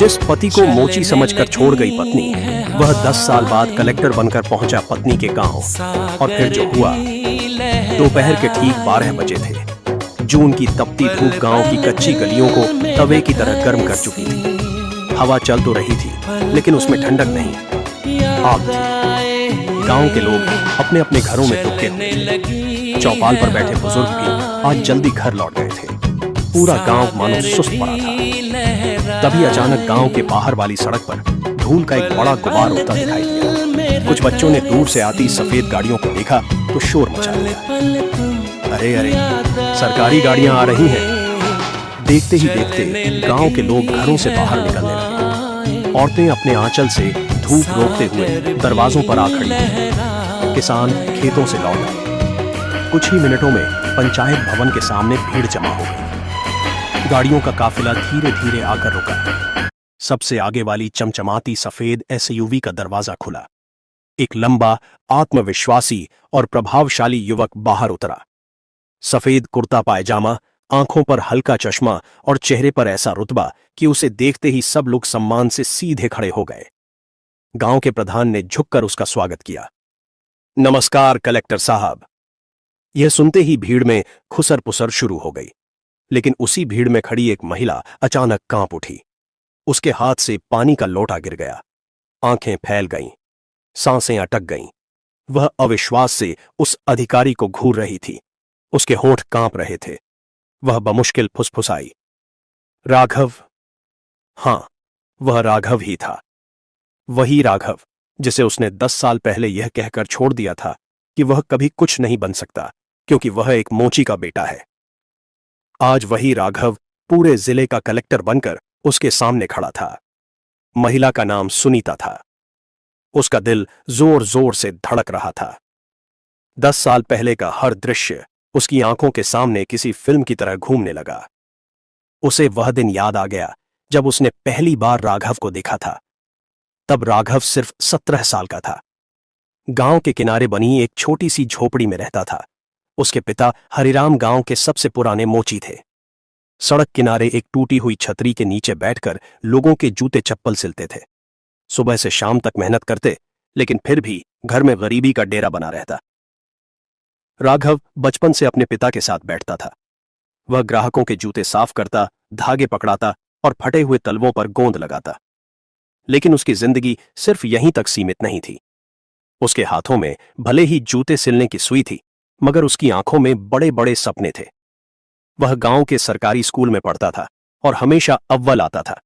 जिस पति को मोची समझकर छोड़ गई पत्नी, वह 10 साल बाद कलेक्टर बनकर पहुंचा पत्नी के गांव। और फिर जो हुआ, दोपहर के ठीक 12 बजे थे। जून की तपती धूप गांव की कच्ची गलियों को तवे की तरह गर्म कर चुकी थी। हवा चल तो रही थी, लेकिन उसमें ठंडक नहीं, आग थी। गांव के लोग अपने अपने घरों में दुबके हुए। चौपाल पर बैठे बुजुर्ग भी आज जल्दी घर लौट गए थे। पूरा गांव मानो सुस्त पड़ा था। तभी अचानक गांव के बाहर वाली सड़क पर धूल का एक बड़ा गुबार उड़ता दिखाई दिया। कुछ बच्चों ने दूर से आती सफेद गाड़ियों को देखा तो शोर मचा दिया। अरे अरे, सरकारी गाड़ियां आ रही हैं। देखते ही देखते गांव के लोग घरों से बाहर निकलने लगे। औरतें अपने आंचल से धूप रोकते हुए दरवाजों पर आ खड़ी हुई। किसान खेतों से लौट आए। कुछ ही मिनटों में पंचायत भवन के सामने भीड़ जमा हो गई। गाड़ियों का काफिला धीरे धीरे आकर रुका। सबसे आगे वाली चमचमाती सफेद एसयूवी का दरवाजा खुला। एक लंबा, आत्मविश्वासी और प्रभावशाली युवक बाहर उतरा। सफेद कुर्ता पायजामा, आंखों पर हल्का चश्मा और चेहरे पर ऐसा रुतबा कि उसे देखते ही सब लोग सम्मान से सीधे खड़े हो गए। गांव के प्रधान ने झुककर उसका स्वागत किया। नमस्कार कलेक्टर साहब। यह सुनते ही भीड़ में खुसर पुसर शुरू हो गई। लेकिन उसी भीड़ में खड़ी एक महिला अचानक कांप उठी। उसके हाथ से पानी का लोटा गिर गया। आंखें फैल गईं, सांसें अटक गईं। वह अविश्वास से उस अधिकारी को घूर रही थी। उसके होंठ कांप रहे थे। वह बमुश्किल फुसफुसाई, राघव। हां, वह राघव ही था। वही राघव जिसे उसने 10 साल पहले यह कहकर छोड़ दिया था कि वह कभी कुछ नहीं बन सकता, क्योंकि वह एक मोची का बेटा है। आज वही राघव पूरे जिले का कलेक्टर बनकर उसके सामने खड़ा था। महिला का नाम सुनीता था। उसका दिल जोर जोर से धड़क रहा था। 10 साल पहले का हर दृश्य उसकी आंखों के सामने किसी फिल्म की तरह घूमने लगा। उसे वह दिन याद आ गया जब उसने पहली बार राघव को देखा था। तब राघव सिर्फ 17 साल का था। गांव के किनारे बनी एक छोटी सी झोपड़ी में रहता था। उसके पिता हरिराम गांव के सबसे पुराने मोची थे। सड़क किनारे एक टूटी हुई छतरी के नीचे बैठकर लोगों के जूते चप्पल सिलते थे। सुबह से शाम तक मेहनत करते, लेकिन फिर भी घर में गरीबी का डेरा बना रहता। राघव बचपन से अपने पिता के साथ बैठता था। वह ग्राहकों के जूते साफ करता, धागे पकड़ाता और फटे हुए तलवों पर गोंद लगाता। लेकिन उसकी जिंदगी सिर्फ यहीं तक सीमित नहीं थी। उसके हाथों में भले ही जूते सिलने की सुई थी, मगर उसकी आंखों में बड़े बड़े सपने थे। वह गांव के सरकारी स्कूल में पढ़ता था और हमेशा अव्वल आता था।